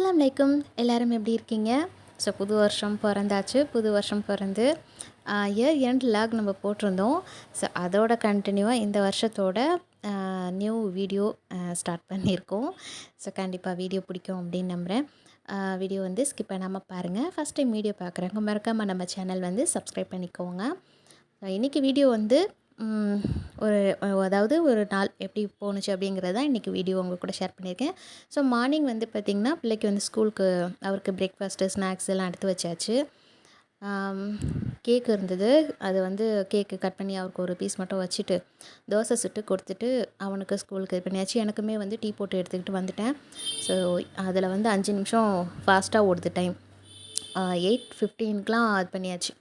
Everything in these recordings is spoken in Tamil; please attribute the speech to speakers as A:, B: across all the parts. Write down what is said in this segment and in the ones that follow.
A: அஸ்ஸலாமு அலைக்கும். எல்லாரும் எப்படி இருக்கீங்க? ஸோ புது வருஷம் பிறந்தாச்சு. புது வருஷம் பிறந்து இயர் எண்ட் லாக் நம்ம போட்டிருந்தோம். ஸோ அதோட கண்டினியூவாக இந்த வருஷத்தோட நியூ வீடியோ ஸ்டார்ட் பண்ணியிருக்கோம். ஸோ கண்டிப்பாக வீடியோ பிடிக்கும் அப்படின்னு நம்புகிறேன். வீடியோ வந்து ஸ்கிப் பண்ணாமல் பாருங்கள். ஃபஸ்ட் டைம் வீடியோ பார்க்குறவங்க மறக்காமல் நம்ம சேனல் வந்து சப்ஸ்கிரைப் பண்ணிக்கோங்க. இன்றைக்கி வீடியோ வந்து ஒரு அதாவது ஒரு நாள் எப்படி போணுச்சு அப்படிங்கிறது தான் இன்றைக்கி வீடியோ உங்கள் கூட ஷேர் பண்ணியிருக்கேன். ஸோ மார்னிங் வந்து பார்த்திங்கன்னா பிள்ளைக்கு வந்து ஸ்கூலுக்கு அவருக்கு பிரேக்ஃபாஸ்ட்டு ஸ்நாக்ஸ் எல்லாம் எடுத்து வச்சாச்சு. கேக் இருந்தது. அது வந்து கேக்கு கட் பண்ணி அவருக்கு ஒரு பீஸ் மட்டும் வச்சுட்டு தோசை சுட்டு கொடுத்துட்டு அவனுக்கு ஸ்கூலுக்கு இது பண்ணியாச்சு. எனக்குமே வந்து டீ போட்டு எடுத்துக்கிட்டு வந்துட்டேன். ஸோ அதில் வந்து 5 நிமிஷம் ஃபாஸ்ட்டாக ஓடுது டைம். 8:15க்குலாம் இது பண்ணியாச்சு.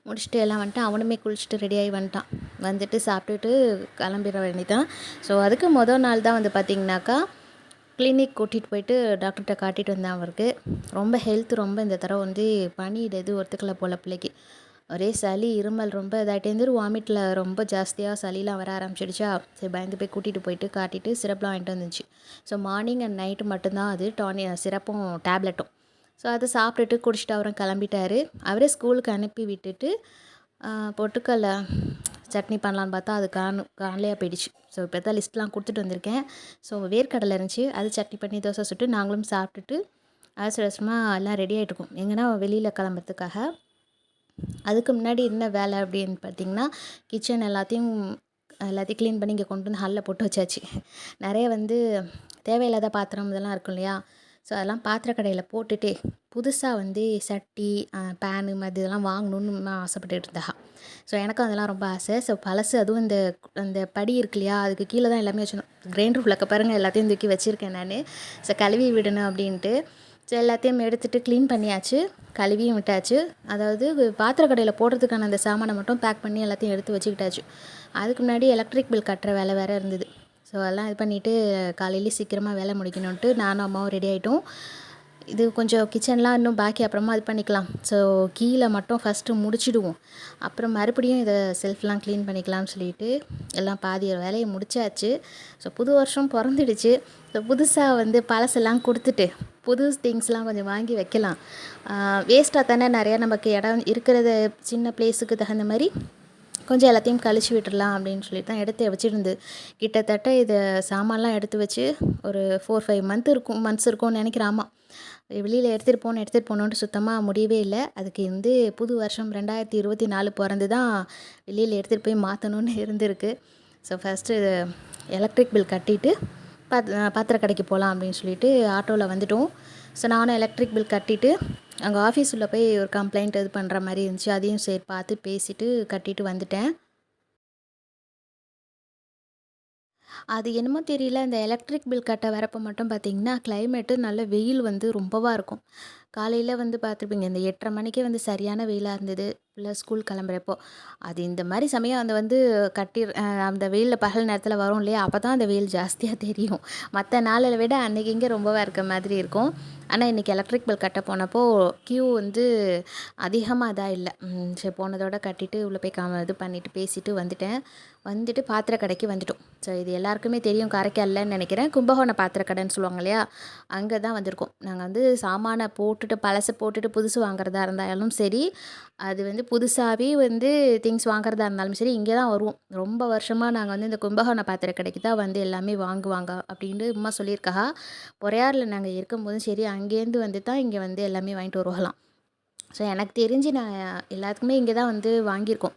A: முடிச்சுட்டு எல்லாம் வந்துட்டு அவனுமே குளிச்சுட்டு ரெடியாகி வந்துட்டான். வந்துட்டு சாப்பிட்டுட்டு கிளம்பிட வேண்டியதான். ஸோ அதுக்கு மொதல் நாள் தான் வந்து பார்த்திங்கனாக்கா கிளினிக் கூட்டிகிட்டு போயிட்டு டாக்டர்கிட்ட காட்டிகிட்டு வந்தேன். அவருக்கு ரொம்ப ஹெல்த் ரொம்ப இந்த தடவை வந்து பனி இது ஒத்துக்கலை போல் பிள்ளைக்கு. ஒரே சளி இருமல் ரொம்ப இதாகிட்டேருந்து வாமிட்டில் ரொம்ப ஜாஸ்தியாக சளிலாம் வர ஆரம்பிச்சிடுச்சா. சரி பயந்து போய் கூட்டிகிட்டு போயிட்டு காட்டிட்டு சிரப்லாம் வாங்கிட்டு வந்துச்சு. ஸோ மார்னிங் அண்ட் நைட்டு மட்டும்தான் அது சிரப்பும் டேப்லெட்டும். ஸோ அதை சாப்பிட்டுட்டு குடிச்சிட்டு அவரும் கிளம்பிட்டார். அவரே ஸ்கூலுக்கு அனுப்பி விட்டுட்டு பொட்டுக்கடலை சட்னி பண்ணலான்னு பார்த்தா அது காணலையாக போயிடுச்சு. ஸோ இப்போ தான் லிஸ்ட்லாம் கொடுத்துட்டு வந்திருக்கேன். ஸோ வேர்க்கடலை இருந்துச்சு, அது சட்னி பண்ணி தோசை சுட்டு நாங்களும் சாப்பிட்டுட்டு அவசர அவசரமாக எல்லாம் ரெடி ஆகிட்டுருக்கோம் எங்கன்னா வெளியில் கிளம்புறதுக்காக. அதுக்கு முன்னாடி என்ன வேலை அப்படின்னு பார்த்திங்கன்னா கிச்சன் எல்லாத்தையும் க்ளீன் பண்ணி இங்கே கொண்டு வந்து ஹாலில் போட்டு வச்சாச்சு. நிறைய வந்து தேவையில்லாத பாத்திரம் இதெல்லாம் இருக்கும் இல்லையா. ஸோ அதெல்லாம் பாத்திர கடையில் போட்டுட்டு புதுசாக வந்து சட்டி பேனு மாதிரி இதெல்லாம் வாங்கணுன்னு ஆசைப்பட்டுட்டு இருந்தா. ஸோ எனக்கும் அதெல்லாம் ரொம்ப ஆசை. ஸோ பழசு அதுவும் இந்த அந்த படி இருக்கு இல்லையா, அதுக்கு கீழே தான் எல்லாமே வச்சுருந்தோம். கிரைண்டர் உள்ளக்க பாருங்கள் எல்லாத்தையும் தூக்கி வச்சுருக்கேன் நான். ஸோ கழுவி விடணும் அப்படின்ட்டு ஸோ எல்லாத்தையும் எடுத்துகிட்டு க்ளீன் பண்ணியாச்சு, கழுவியும் விட்டாச்சு. அதாவது பாத்திர கடையில் போடுறதுக்கான அந்த சாமானை மட்டும் பேக் பண்ணி எல்லாத்தையும் எடுத்து வச்சுக்கிட்டாச்சு. அதுக்கு முன்னாடி எலக்ட்ரிக் பில் கட்டுற வேலை வேறு இருந்தது. ஸோ அதெல்லாம் இது பண்ணிவிட்டு காலையிலேயே சீக்கிரமாக வேலை முடிக்கணுன்ட்டு நானும் அம்மாவும் ரெடி ஆகிட்டோம். இது கொஞ்சம் கிச்சன்லாம் இன்னும் பாக்கி அப்புறமா இது பண்ணிக்கலாம். ஸோ கீழே மட்டும் ஃபஸ்ட்டு முடிச்சிடுவோம், அப்புறம் மறுபடியும் இதை செல்ஃப்லாம் க்ளீன் பண்ணிக்கலாம்னு சொல்லிட்டு எல்லாம் பாதி வேலையை முடிச்சாச்சு. ஸோ புது வருஷம் பிறந்துடுச்சு. ஸோ புதுசாக வந்து பழசெல்லாம் கொடுத்துட்டு புது திங்ஸ்லாம் கொஞ்சம் வாங்கி வைக்கலாம். வேஸ்ட்டாக தானே நிறையா நமக்கு இடம் இருக்கிறத சின்ன பிளேஸுக்கு தகுந்த மாதிரி கொஞ்சம் எல்லாத்தையும் கழிச்சு விட்டுடலாம் அப்படின்னு சொல்லிட்டு தான் எடுத்து வச்சுருந்து. கிட்டத்தட்ட இதை சாமான்லாம் எடுத்து வச்சு ஒரு 4-5 மந்த்ஸ் இருக்கும்னு நினைக்கிறேன். ஆமாம், வெளியில் எடுத்துகிட்டு போகணுன்ட்டு சுத்தமாக முடியவே இல்லை. அதுக்கு வந்து புது வருஷம் 2024 பிறந்து தான் வெளியில் எடுத்துகிட்டு போய் மாற்றணுன்னு இருந்திருக்கு. ஸோ ஃபஸ்ட்டு எலக்ட்ரிக் பில் கட்டிட்டு பாத்திர கடைக்கு போகலாம் அப்படின்னு சொல்லிட்டு ஆட்டோவில் வந்துட்டோம். ஸோ நானும் எலக்ட்ரிக் பில் கட்டிட்டு அங்கே ஆஃபீஸ் உள்ள போய் ஒரு கம்ப்ளைண்ட் இது பண்ணுற மாதிரி இருந்துச்சு. அதையும் சரி பார்த்து பேசிவிட்டு கட்டிட்டு வந்துட்டேன். அது என்னமோ தெரியல, இந்த எலக்ட்ரிக் பில் கட்ட வரப்போ மட்டும் பார்த்திங்கன்னா கிளைமேட்டு நல்ல வெயில் வந்து ரொம்பவாக இருக்கும். காலையில் வந்து பார்த்துருப்பீங்க, இந்த 8:30 மணிக்கே வந்து சரியான வெயிலாக இருந்தது. பிள்ளை ஸ்கூல் கிளம்புறப்போ அது இந்த மாதிரி சமயம் அந்த வந்து அந்த வெயிலில் பகல் நேரத்தில் வரும் இல்லையா, அப்போ தான் அந்த வெயில் ஜாஸ்தியாக தெரியும். மற்ற நாளில் விட அன்றைக்கி இங்கே ரொம்பவாக இருக்க மாதிரி இருக்கும். ஆனால் இன்றைக்கி எலக்ட்ரிக் பில் கட்ட போனப்போ க்யூ வந்து அதிகமாக இதாக இல்லை. சரி போனதோட கட்டிட்டு உள்ளே போய் இது பண்ணிவிட்டு பேசிவிட்டு வந்துட்டு பாத்திர கடைக்கு வந்துட்டோம். ஸோ இது எல்லாருக்குமே தெரியும், காரைக்காலில்னு நினைக்கிறேன். கும்பகோண பாத்திர கடைன்னு சொல்லுவாங்க இல்லையா, அங்கே தான் வந்திருக்கோம். நாங்கள் வந்து சாமானை போட்டுட்டு பழசை போட்டுட்டு புதுசு வாங்குறதா இருந்தாலும் சரி, அது வந்து புதுசாகவே வந்து திங்ஸ் வாங்குறதா இருந்தாலும் சரி, இங்கே தான் வருவோம். ரொம்ப வருஷமாக நாங்கள் வந்து இந்த கும்பகோண பாத்திர கடைக்கு தான் வந்து எல்லாமே வாங்குவாங்க அப்படின்ட்டு அம்மா சொல்லியிருக்கா. பொறையாறில் நாங்கள் இருக்கும்போதும் சரி, அங்கேருந்து வந்து தான் இங்கே வந்து எல்லாமே வாங்கிட்டு வருவாங்களாம். ஸோ எனக்கு தெரிஞ்சு நான் எல்லாத்துக்குமே இங்கே தான் வந்து வாங்கியிருக்கோம்.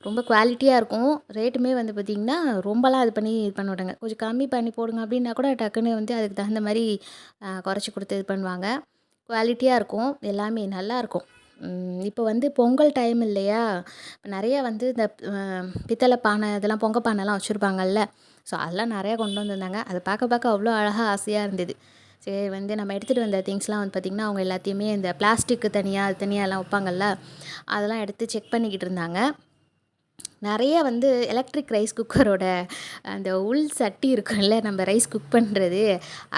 A: ரொம்ப குவாலிட்டியாக இருக்கும். ரேட்டுமே வந்து பார்த்திங்கன்னா ரொம்பலாம் இது பண்ண மாட்டாங்க. கொஞ்சம் கம்மி பண்ணி போடுங்க அப்படின்னா கூட டக்குன்னு வந்து அதுக்கு தகுந்த மாதிரி குறைச்சி கொடுத்து இது பண்ணுவாங்க. குவாலிட்டியாக இருக்கும், எல்லாமே நல்லாயிருக்கும். இப்போ வந்து பொங்கல் டைம் இல்லையா, நிறையா வந்து இந்த பித்தளை பானை இதெல்லாம் பொங்க பானைலாம் வச்சுருப்பாங்கல்ல. ஸோ அதெல்லாம் நிறையா கொண்டு வந்திருந்தாங்க. அதை பார்க்க அவ்வளோ அழகாக ஆசையாக இருந்தது. சரி வந்து நம்ம எடுத்துகிட்டு வந்த திங்ஸ்லாம் வந்து பார்த்திங்கன்னா அவங்க எல்லாத்தையுமே இந்த பிளாஸ்டிக்கு தனியாக அது தனியாக எல்லாம் வைப்பாங்கள்ல, அதெல்லாம் எடுத்து செக் பண்ணிக்கிட்டு இருந்தாங்க. நிறைய வந்து எலக்ட்ரிக் ரைஸ் குக்கரோட அந்த உள் சட்டி இருக்கும்ல, நம்ம ரைஸ் குக் பண்ணுறது,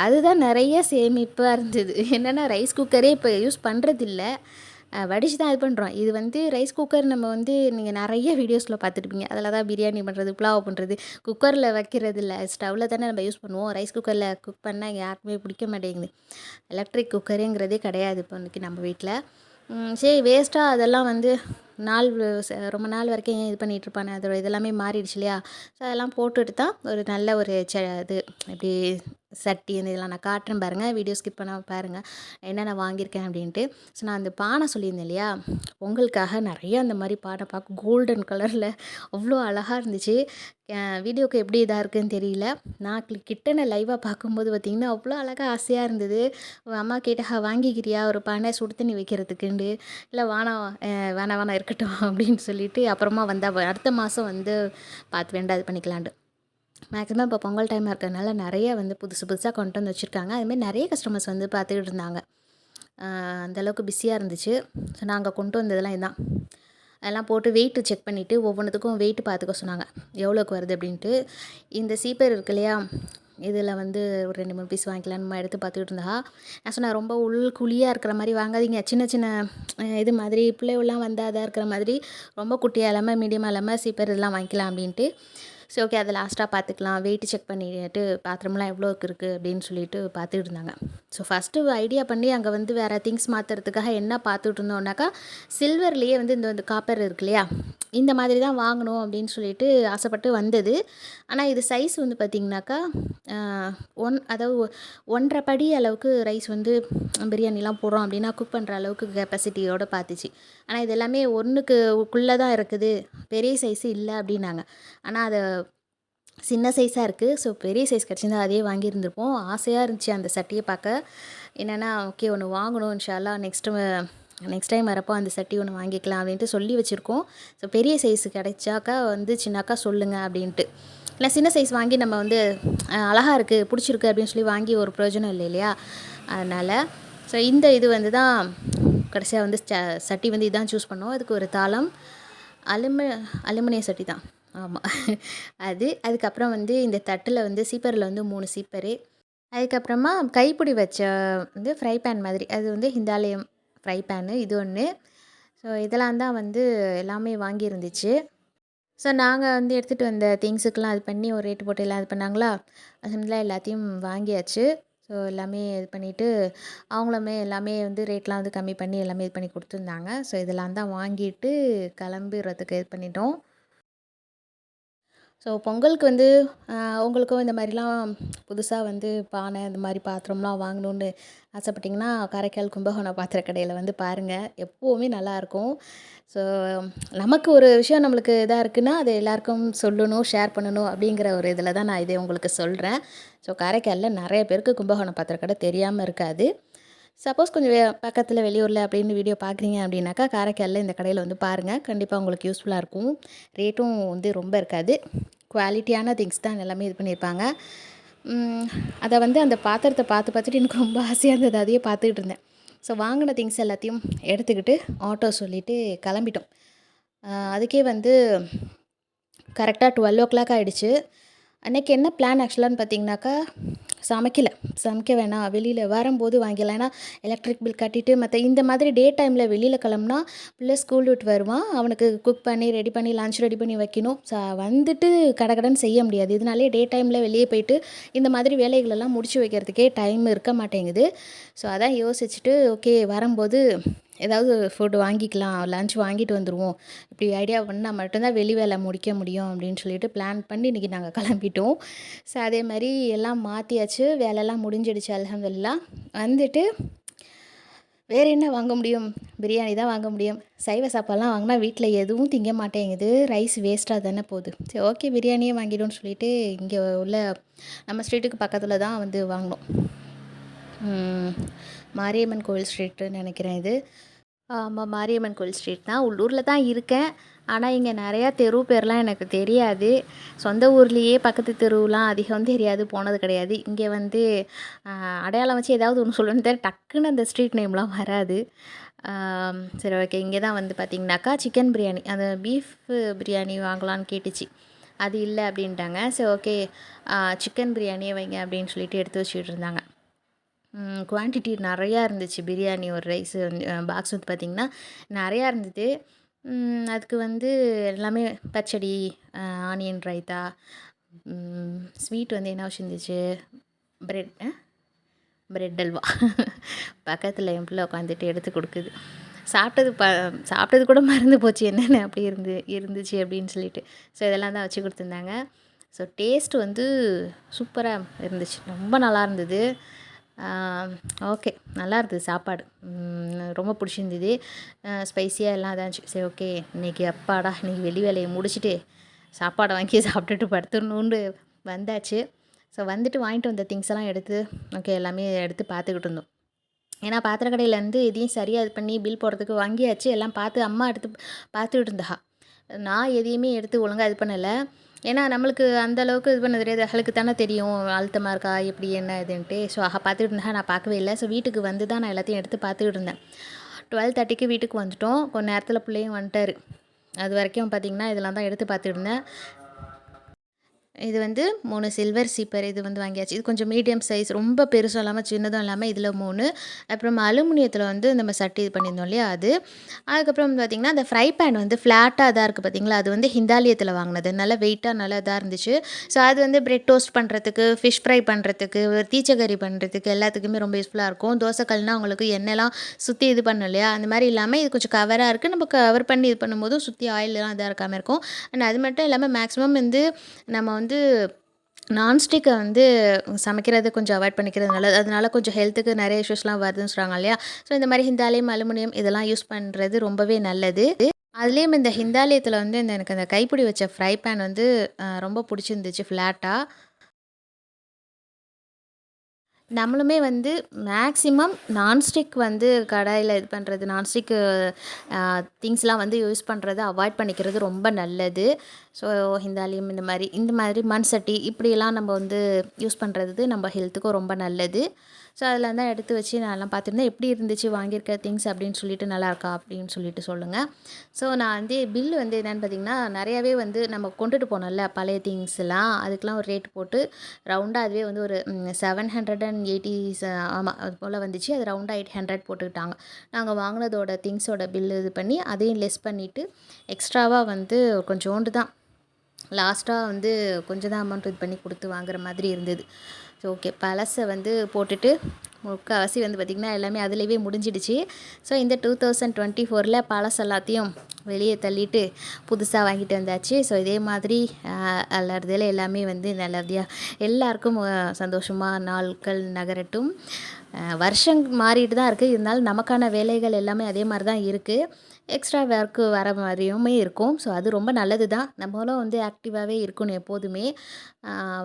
A: அதுதான் நிறைய சேமிப்பாக இருந்தது. என்னென்னா ரைஸ் குக்கரே இப்போ யூஸ் பண்ணுறதில்ல. வடித்து தான் இது பண்ணுறோம். இது வந்து ரைஸ் குக்கர் நம்ம வந்து நீங்கள் நிறைய வீடியோஸில் பார்த்துருப்பீங்க. அதில் தான் பிரியாணி பண்ணுறது, புலாவ் பண்ணுறது. குக்கரில் வைக்கிறது இல்லை, ஸ்டவ்வில் தானே நம்ம யூஸ் பண்ணுவோம். ரைஸ் குக்கரில் குக் பண்ணால் யாருக்குமே பிடிக்க மாட்டேங்குது. எலக்ட்ரிக் குக்கருங்கிறதே கிடையாது இப்போ இன்றைக்கி நம்ம வீட்டில். சரி வேஸ்ட்டாக அதெல்லாம் வந்து ரொம்ப நாள் வரைக்கும் ஏன் இது பண்ணிகிட்ருப்பானே, அதோட இதெல்லாமே மாறிடுச்சு இல்லையா? ஸோ அதெல்லாம் போட்டுட்டு தான் ஒரு நல்ல ஒரு இது இப்படி சட்டி அந்த இதெல்லாம் நான் காட்டுறேன் பாருங்கள். வீடியோ ஸ்கிப் பண்ணாமல் பாருங்கள் என்னென்ன வாங்கியிருக்கேன் அப்படின்ட்டு. ஸோ நான் அந்த பானை சொல்லியிருந்தேன் இல்லையா, பொங்கலுக்காக நிறைய அந்த மாதிரி பானை பார்க்க கோல்டன் கலரில் அவ்வளோ அழகாக இருந்துச்சு. வீடியோவுக்கு எப்படி இதாக இருக்குதுன்னு தெரியல. நான் கிட்டன லைவாக பார்க்கும்போது பார்த்திங்கன்னா அவ்வளோ அழகாக ஆசையாக இருந்தது. அம்மா கேட்டால் வாங்கிக்கிறியா ஒரு பானை சுடு தண்ணி வைக்கிறதுக்குண்டு. இல்லை வேணாம் இருக்கட்டும் அப்படின்னு சொல்லிட்டு அப்புறமா வந்தால் அடுத்த மாதம் வந்து பார்த்து வேண்டாம் இது பண்ணிக்கலான்ட்டு. மேக்ஸிமம் இப்போ பொங்கல் டைமாக இருக்கிறதுனால நிறைய வந்து புதுசு புதுசாக கொண்டு வந்து வச்சுருக்காங்க. அதுமாதிரி நிறைய கஸ்டமர்ஸ் வந்து பார்த்துக்கிட்டு இருந்தாங்க. அந்தளவுக்கு பிஸியாக இருந்துச்சு. ஸோ நாங்கள் கொண்டு வந்ததெல்லாம் இதுதான். அதெல்லாம் போட்டு வெயிட்டு செக் பண்ணிவிட்டு ஒவ்வொன்றுத்துக்கும் வெயிட்டு பார்த்துக்க சொன்னாங்க, எவ்வளோக்கு வருது அப்படின்ட்டு. இந்த சீப்பர் இருக்கு இல்லையா, இதில் வந்து ஒரு 2-3 பீஸ் வாங்கிக்கலான்னு நம்ம எடுத்து பார்த்துக்கிட்டு இருந்தா, நான் சொன்னேன் ரொம்ப குழியாக இருக்கிற மாதிரி வாங்காதீங்க, சின்ன சின்ன இது மாதிரி பிள்ளைகள்லாம் வந்தால் அதாக இருக்கிற மாதிரி ரொம்ப குட்டியாக இல்லாமல் மீடியமாக இல்லாமல் சீப்பர் இதெல்லாம் வாங்கிக்கலாம் அப்படின்ட்டு. சரி ஓகே அதை லாஸ்ட்டாக பார்த்துக்கலாம், வெயிட் செக் பண்ணிட்டு பாத்திரம்லாம் எவ்வளோக்கு இருக்குது அப்படின்னு சொல்லிட்டு பார்த்துக்கிட்டு இருந்தாங்க. ஸோ ஃபஸ்ட்டு ஐடியா பண்ணி அங்கே வந்து வேறு திங்ஸ் மாற்றுறதுக்காக என்ன பார்த்துட்டு இருந்தோம்னாக்கா, சில்வர்லேயே வந்து இந்த காப்பர் இருக்கு இல்லையா, இந்த மாதிரி தான் வாங்கணும் அப்படின்னு சொல்லிட்டு ஆசைப்பட்டு வந்தது. ஆனால் இது சைஸ் வந்து பார்த்திங்கனாக்கா அதாவது 1.5 படி அளவுக்கு ரைஸ் வந்து பிரியாணிலாம் போடுறோம் அப்படின்னா குக் பண்ணுற அளவுக்கு கெப்பாசிட்டியோடு பார்த்துச்சு. ஆனால் இது எல்லாமே ஒன்றுக்குள்ளே தான் இருக்குது, பெரிய சைஸு இல்லை அப்படின்னாங்க. ஆனால் அதை சின்ன சைஸாக இருக்குது. ஸோ பெரிய சைஸ் கிடச்சிருந்தா அதே வாங்கியிருந்திருப்போம். ஆசையாக இருந்துச்சு அந்த சட்டியை பார்க்க. என்னென்னா ஓகே ஒன்று வாங்கணும் இன்ஷால்லா, நெக்ஸ்ட் டைம் வரப்போ அந்த சட்டி ஒன்று வாங்கிக்கலாம் அப்படின்ட்டு சொல்லி வச்சுருக்கோம். ஸோ பெரிய சைஸு கிடைச்சாக்கா வந்துச்சுனாக்கா சொல்லுங்கள் அப்படின்ட்டு. இல்லை சின்ன சைஸ் வாங்கி நம்ம வந்து அழகாக இருக்குது பிடிச்சிருக்கு அப்படின்னு சொல்லி வாங்கி ஒரு பிரயோஜனம் இல்லை இல்லையா, அதனால். ஸோ இந்த இது வந்து தான் கடைசியாக வந்து சட்டி வந்து இதான் சூஸ் பண்ணோம். அதுக்கு ஒரு தாளம் அலுமினிய சட்டி தான், ஆமாம் அதுக்கப்புறம் வந்து இந்த தட்டில் வந்து சீப்பரில் வந்து 3 சீப்பரு. அதுக்கப்புறமா கைப்பிடி வச்ச வந்து ஃப்ரை பேன் மாதிரி, அது வந்து ஹிந்தாலயம் ஃப்ரை பேனு இது ஒன்று. ஸோ இதெல்லாம் தான் வந்து எல்லாமே வாங்கியிருந்துச்சு. ஸோ நாங்கள் வந்து எடுத்துகிட்டு வந்த திங்ஸுக்கெலாம் இது பண்ணி ஒரு ரேட்டு போட்டு எல்லாம் இது பண்ணாங்களா, அல்ஹம்துலில்லாஹ் எல்லாத்தையும் வாங்கியாச்சு. ஸோ எல்லாமே இது பண்ணிவிட்டு அவங்களுமே எல்லாமே வந்து ரேட்லாம் வந்து கம்மி பண்ணி எல்லாமே இது பண்ணி கொடுத்துருந்தாங்க. ஸோ இதெல்லாம் தான் வாங்கிட்டு கிளம்பிடுறதுக்கு இது பண்ணிட்டோம். ஸோ பொங்கலுக்கு வந்து உங்களுக்கும் இந்த மாதிரிலாம் புதுசாக வந்து பானை இந்த மாதிரி பாத்திரம்லாம் வாங்கணுன்னு ஆசைப்பட்டிங்கன்னா, காரைக்கால் கும்பகோணம் பாத்திர கடையில் வந்து பாருங்கள், எப்போவுமே நல்லாயிருக்கும். ஸோ நமக்கு ஒரு விஷயம் நம்மளுக்கு இதாக இருக்குன்னா அது எல்லாருக்கும் சொல்லணும், ஷேர் பண்ணணும் அப்படிங்கிற ஒரு இதில் தான் நான் இதை உங்களுக்கு சொல்கிறேன். ஸோ காரைக்காலில் நிறைய பேருக்கு கும்பகோணம் பாத்திர கடை தெரியாமல் இருக்காது. சப்போஸ் கொஞ்சம் பக்கத்தில் வெளியூரில் அப்படின்னு வீடியோ பார்க்குறீங்க அப்படின்னாக்கா, காரைக்காலில் இந்த கடையில் வந்து பாருங்கள், கண்டிப்பாக உங்களுக்கு யூஸ்ஃபுல்லாக இருக்கும். ரேட்டும் வந்து ரொம்ப இருக்காது, குவாலிட்டியான திங்ஸ் தான் எல்லாமே இது பண்ணியிருப்பாங்க. அதை வந்து அந்த பாத்திரத்தை பார்த்துட்டு எனக்கு ரொம்ப ஆசையாக இருந்தது, அதையே பார்த்துக்கிட்டு இருந்தேன். ஸோ வாங்கின திங்ஸ் எல்லாத்தையும் எடுத்துக்கிட்டு ஆட்டோ சொல்லிவிட்டு கிளம்பிட்டோம். அதுக்கே வந்து கரெக்டாக 12 ஆகிடுச்சு. அன்றைக்கி என்ன பிளான் ஆக்சுவலான்னு பார்த்தீங்கன்னாக்கா, சமைக்க வேணாம், வெளியில் வரும்போது வாங்கிடலாம். ஏன்னா எலக்ட்ரிக் பில் கட்டிட்டு இந்த மாதிரி டே டைமில் வெளியில் கிளம்புனா பிள்ளை ஸ்கூல் விட்டு வருவான், அவனுக்கு குக் பண்ணி ரெடி பண்ணி லன்ச் ரெடி பண்ணி வைக்கணும். வந்துட்டு கடகடன்னு செய்ய முடியாது. இதனாலே டே டைமில் வெளியே போயிட்டு இந்த மாதிரி வேலைகளெல்லாம் முடிச்சு வைக்கிறதுக்கே டைம் இருக்க மாட்டேங்குது. ஸோ அதான் யோசிச்சுட்டு ஓகே வரும்போது ஏதாவது ஃபுட்டு வாங்கிக்கலாம், லன்ச் வாங்கிட்டு வந்துடுவோம், இப்படி ஐடியா பண்ணால் மட்டும்தான் வெளி வேலை முடிக்க முடியும் அப்படின்னு சொல்லிட்டு பிளான் பண்ணி இன்றைக்கி நாங்கள் கிளம்பிட்டோம். ஸோ அதே மாதிரி எல்லாம் மாற்றியாச்சு, வேலையெல்லாம் முடிஞ்சிடுச்சு அல்ஹம்துலில்லாஹ். வந்துட்டு வேறு என்ன வாங்க முடியும், பிரியாணி தான் வாங்க முடியும். சைவ சாப்பாடுலாம் வாங்கினா வீட்டில் எதுவும் திங்க மாட்டேங்குது, ரைஸ் வேஸ்ட்டாக தானே போகுது. சரி ஓகே பிரியாணியே வாங்கிடும்னு சொல்லிட்டு இங்கே உள்ள நம்ம ஸ்ட்ரீட்டுக்கு பக்கத்தில் தான் வந்து வாங்கினோம். மாரியம்மன் கோவில் ஸ்ட்ரீட்டுன்னு நினைக்கிறேன் இது. ஆமாம் மாரியம்மன் கோவில் ஸ்ட்ரீட் தான். உள்ளூரில் தான் இருக்கேன், ஆனால் இங்கே நிறையா தெரு பேர்லாம் எனக்கு தெரியாது. சொந்த ஊர்லேயே பக்கத்து தெருவெலாம் அதிகம் தெரியாது, போனது கிடையாது. இங்கே வந்து அடையாளம் வச்சு ஏதாவது ஒன்று சொல்லணுன்னு தெரியும், டக்குன்னு அந்த ஸ்ட்ரீட் நேம்லாம் வராது. சரி ஓகே, இங்கே தான் வந்து பார்த்திங்கனாக்கா சிக்கன் பிரியாணி, அந்த பீஃப் பிரியாணி வாங்கலான்னு கேட்டுச்சு, அது இல்லை அப்படின்ட்டாங்க. சரி ஓகே சிக்கன் பிரியாணியே வைங்க அப்படின்னு சொல்லிட்டு எடுத்து வச்சுக்கிட்டு இருந்தாங்க. குவான்டிட்டி நிறையா இருந்துச்சு. பிரியாணி ஒரு ரைஸு பாக்ஸ் வந்து பார்த்திங்கன்னா நிறையா இருந்தது. அதுக்கு வந்து எல்லாமே பச்சடி, ஆனியன் ரைத்தா, ஸ்வீட் வந்து என்ன வச்சுருந்துச்சு, பிரெட் பிரெட் அல்வா. பக்கத்தில் என் பிள்ளை உட்காந்துட்டு எடுத்து கொடுக்குது. சாப்பிட்டது கூட மறந்து போச்சு என்னென்ன அப்படி இருந்துச்சு அப்படின்னு சொல்லிட்டு. ஸோ இதெல்லாம் தான் வச்சு கொடுத்துருந்தாங்க. ஸோ டேஸ்ட் வந்து சூப்பராக இருந்துச்சு. ரொம்ப நல்லா இருந்தது. ஓகே, நல்லா இருந்தது சாப்பாடு. ரொம்ப பிடிச்சிருந்தது. ஸ்பைஸியாக எல்லாம் இதாக இருந்துச்சு. சரி, ஓகே, இன்றைக்கி அப்பாடா இன்றைக்கி வெளி வேலையை முடிச்சுட்டு சாப்பாடை வாங்கி சாப்பிட்டுட்டு படுத்துடணுன்னு வந்தாச்சு. ஸோ வந்துட்டு வாங்கிட்டு வந்த திங்ஸ் எல்லாம் எடுத்து ஓகே எல்லாமே எடுத்து பார்த்துக்கிட்டு இருந்தோம். ஏன்னா பாத்திர கடையிலேருந்து எதையும் சரியாக இது பண்ணி பில் போடுறதுக்கு வாங்கியாச்சு. எல்லாம் பார்த்து அம்மா எடுத்து பார்த்துக்கிட்டு இருந்தா. நான் எதையுமே எடுத்து ஒழுங்காக இது பண்ணலை. ஏன்னா நம்மளுக்கு அந்த அளவுக்கு இது பண்ண தெரியாது. அவளுக்கு தானே தெரியும் அழுத்தமாக இருக்கா எப்படி என்ன இதுன்ட்டு. ஸோ பார்த்துக்கிட்டு இருந்தா, நான் பார்க்கவே இல்லை. ஸோ வீட்டுக்கு வந்து தான் நான் எல்லாத்தையும் எடுத்து பார்த்துக்கிட்டு இருந்தேன். 12:30க்கு வீட்டுக்கு வந்துவிட்டோம். கொஞ்ச நேரத்தில் பிள்ளையும் வந்துட்டார். அது வரைக்கும் பார்த்திங்கன்னா இதெல்லாம் தான் எடுத்து பார்த்துக்கிட்டு இருந்தேன். இது வந்து 3 சில்வர் சீப்பர் இது வந்து வாங்கியாச்சு. இது கொஞ்சம் மீடியம் சைஸ், ரொம்ப பெருசும் இல்லாமல் சின்னதும் இல்லாமல் இதில் 3. அப்புறம் அலுமினியத்தில் வந்து நம்ம சட்டி இது பண்ணியிருந்தோம் இல்லையா அது. அதுக்கப்புறம் வந்து பார்த்திங்கன்னா அந்த ஃப்ரை பேன் வந்து ஃப்ளாட்டாக இதாக இருக்குது பார்த்திங்களா, அது வந்து ஹிந்தாலியத்தில் வாங்கினது. நல்லா வெயிட்டாக நல்லா இதாக இருந்துச்சு. ஸோ அது வந்து பிரெட் டோஸ்ட் பண்ணுறதுக்கு, ஃபிஷ் ஃப்ரை பண்ணுறதுக்கு, தீச்சக்கறி பண்ணுறதுக்கு எல்லாத்துக்குமே ரொம்ப யூஸ்ஃபுல்லாக இருக்கும். தோசைக்கல்னால் அவங்களுக்கு எண்ணெய்லாம் சுற்றி இது பண்ணணும் இல்லையா, அந்த மாதிரி இல்லாமல் இது கொஞ்சம் கவராக இருக்குது. நம்ம கவர் பண்ணி இது பண்ணும்போது சுற்றி ஆயிலெலாம் இதாக இருக்காமல் இருக்கும். அண்ட் அது மட்டும் இல்லாமல் மேக்ஸிமம் வந்து நம்ம வந்து நான்ஸ்டிக்கை வந்து சமைக்கிறது கொஞ்சம் அவாய்ட் பண்ணிக்கிறது நல்லது. அதனால கொஞ்சம் ஹெல்த்துக்கு நிறைய இஷ்யூஸ்லாம் வருதுன்னு சொல்கிறாங்க இல்லையா. ஸோ இந்த மாதிரி ஹிந்தாலியம், அலுமினியம் இதெல்லாம் யூஸ் பண்ணுறது ரொம்பவே நல்லது. அதுலேயும் இந்த ஹிந்தாலியத்தில் வந்து எனக்கு அந்த கைப்பிடி வச்ச ஃப்ரை பேன் வந்து ரொம்ப பிடிச்சிருந்துச்சு ஃப்ளாட்டாக. நம்மளுமே வந்து மேக்ஸிமம் நான்ஸ்டிக் வந்து கடாயில் இது பண்ணுறது, நான்ஸ்டிக்கு திங்ஸ்லாம் வந்து யூஸ் பண்ணுறத அவாய்ட் பண்ணிக்கிறது ரொம்ப நல்லது. ஸோ ஹிந்தாலியம் இந்த மாதிரி மண் சட்டி இப்படியெல்லாம் நம்ம வந்து யூஸ் பண்ணுறது நம்ம ஹெல்த்துக்கும் ரொம்ப நல்லது. ஸோ அதில் தான் எடுத்து வச்சு நான்லாம் பார்த்துருந்தேன். எப்படி இருந்துச்சு வாங்கியிருக்க திங்ஸ் அப்படின்னு சொல்லிட்டு, நல்லாயிருக்கா அப்படின்னு சொல்லிட்டு சொல்லுங்கள். ஸோ நான் வந்து பில்லு வந்து என்னென்னு பார்த்திங்கன்னா, நிறையாவே வந்து நம்ம கொண்டுட்டு போனோம்ல பழைய திங்ஸ்லாம், அதுக்கெலாம் ஒரு ரேட் போட்டு ரவுண்டாக அதுவே வந்து ஒரு 780 ஆமாம் அது போல் வந்துச்சு. அது ரவுண்டாக 800 போட்டுக்கிட்டாங்க. நாங்கள் வாங்கினதோட திங்ஸோட பில்லு இது பண்ணி அதையும் லெஸ் பண்ணிவிட்டு எக்ஸ்ட்ராவாக வந்து கொஞ்சோண்டு தான் லாஸ்ட்டாக வந்து கொஞ்சம் தான் அமௌண்ட் இது பண்ணி கொடுத்து வாங்குற மாதிரி இருந்தது. ஸோ ஓகே, பழசை வந்து போட்டுட்டு முக்கால்வாசி வந்து பார்த்திங்கன்னா எல்லாமே அதிலேயே முடிஞ்சிடுச்சு. ஸோ இந்த 2024 பழசு எல்லாத்தையும் வெளியே தள்ளிட்டு புதுசாக வாங்கிட்டு வந்தாச்சு. ஸோ இதே மாதிரி எல்லாருதில் எல்லாமே வந்து நல்லபடியாக எல்லாருக்கும் சந்தோஷமாக நாட்கள் நகரட்டும். வருஷம் மாறிட்டு தான் இருக்குது, இருந்தாலும் நமக்கான வேலைகள் எல்லாமே அதே மாதிரி தான் இருக்குது. எக்ஸ்ட்ரா ஒர்க்கு வர மாதிரியுமே இருக்கும். ஸோ அது ரொம்ப நல்லது தான். நம்மளும் வந்து ஆக்டிவாகவே இருக்கணும் எப்போதுமே.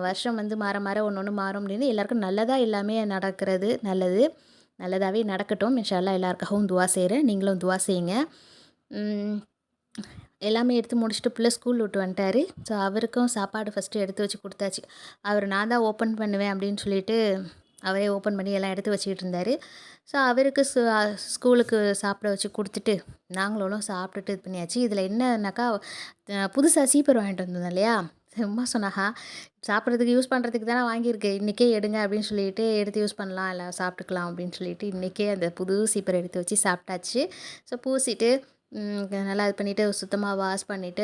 A: வருஷம் வந்து மாற மாற ஒன்று ஒன்று மாறும் அப்படின்னு எல்லாருக்கும் நல்லதாக எல்லாமே நடக்கிறது நல்லது. நல்லதாகவே நடக்கட்டும். இன்ஷா அல்லாஹ் எல்லாருக்காகவும் துவா செய்கிறேன். நீங்களும் துவா செய்யுங்க. எல்லாமே எடுத்து முடிச்சுட்டு பிள்ளை ஸ்கூல் விட்டு வந்துட்டார். ஸோ அவருக்கும் சாப்பாடு ஃபஸ்ட்டு எடுத்து வச்சு கொடுத்தாச்சு. அவர் நான் தான் ஓப்பன் பண்ணுவேன் அப்படின்னு சொல்லிட்டு அவரே ஓப்பன் பண்ணி எல்லாம் எடுத்து வச்சுக்கிட்டு இருந்தார். ஸோ அவருக்கு ஸ்கூலுக்கு சாப்பிட வச்சு கொடுத்துட்டு நாங்களும் சாப்பிட்டுட்டு இது பண்ணியாச்சு. இதில் என்னன்னாக்கா புதுசாக சீப்பர் வாங்கிட்டு வந்தோம் இல்லையா, சும்மா சொன்னாக்கா சாப்பிட்றதுக்கு யூஸ் பண்ணுறதுக்கு தானே வாங்கியிருக்கு, இன்றைக்கே எடுங்க அப்படின்னு சொல்லிட்டு எடுத்து யூஸ் பண்ணலாம், இல்லை சாப்பிட்டுக்கலாம் அப்படின்னு சொல்லிட்டு இன்றைக்கே அந்த புது சீப்பர் எடுத்து வச்சு சாப்பிட்டாச்சு. ஸோ பூசிட்டு நல்லா இது பண்ணிவிட்டு சுத்தமாக வாஷ் பண்ணிவிட்டு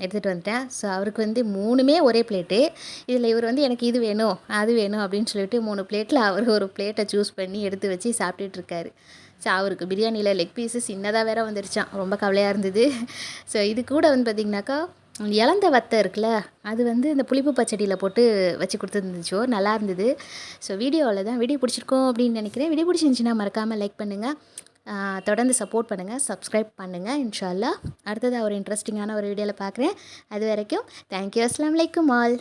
A: எடுத்துகிட்டு வந்துட்டேன். ஸோ அவருக்கு வந்து 3மே ஒரே பிளேட்டு. இதில் இவர் வந்து எனக்கு இது வேணும் அது வேணும் அப்படின்னு சொல்லிட்டு 3 பிளேட்டில் அவர் ஒரு பிளேட்டை சூஸ் பண்ணி எடுத்து வச்சு சாப்பிட்டுட்ருக்காரு. ஸோ அவருக்கு பிரியாணியில் லெக் பீஸு சின்னதாக வேறு வந்துருச்சான். ரொம்ப கவலையாக இருந்தது. ஸோ இது கூட வந்து பார்த்திங்கனாக்கா இலந்த வத்தை இருக்குல்ல, அது வந்து இந்த புளிப்பு பச்சடியில் போட்டு வச்சு கொடுத்துருந்துச்சோ நல்லா இருந்தது. ஸோ வீடியோவில் தான் வீடியோ பிடிச்சிருக்கோம் அப்படின்னு நினைக்கிறேன். வீடியோ பிடிச்சிருந்துச்சின்னா மறக்காமல் லைக் பண்ணுங்கள், தொடர்ந்து சப்போர்ட் பண்ணுங்கள், சப்ஸ்கிரைப் பண்ணுங்கள். இன்ஷா அல்லாஹ் அடுத்தது ஒரு இன்ட்ரெஸ்டிங்கான ஒரு வீடியோவில் பார்க்குறேன். அது வரைக்கும் தேங்க்யூ. அஸ்ஸலாமு அலைக்கும் ஆல்.